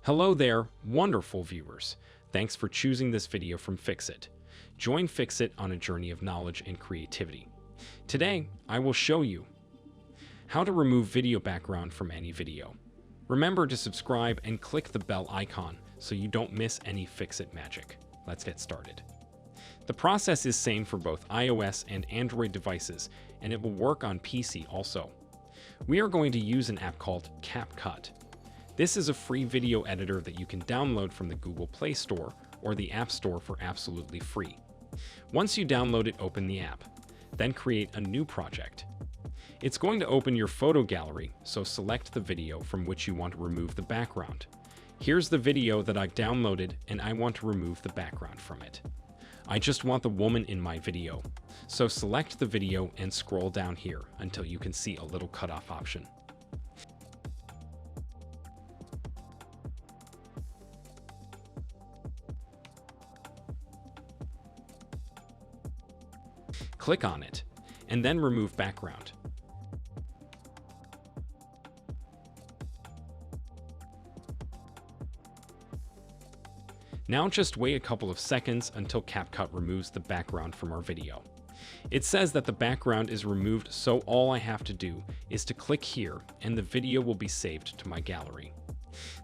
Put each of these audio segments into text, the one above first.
Hello there, wonderful viewers. Thanks for choosing this video from Fixit. Join Fixit on a journey of knowledge and creativity. Today, I will show you how to remove video background from any video. Remember to subscribe and click the bell icon so you don't miss any Fixit magic. Let's get started. The process is same for both iOS and Android devices, and it will work on PC also. We are going to use an app called CapCut. This is a free video editor that you can download from the Google Play Store or the App Store for absolutely free. Once you download it, open the app, then create a new project. It's going to open your photo gallery, so select the video from which you want to remove the background. Here's the video that I downloaded, and I want to remove the background from it. I just want the woman in my video, so select the video and scroll down here until you can see a little cutoff option. Click on it, and then remove background. Now just wait a couple of seconds until CapCut removes the background from our video. It says that the background is removed, so all I have to do is to click here and the video will be saved to my gallery.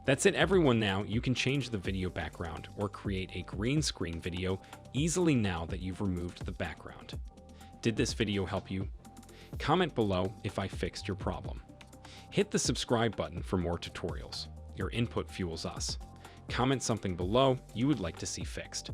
That's it everyone. Now you can change the video background or create a green screen video easily now that you've removed the background. Did this video help you? Comment below if I fixed your problem. Hit the subscribe button for more tutorials. Your input fuels us. Comment something below you would like to see fixed.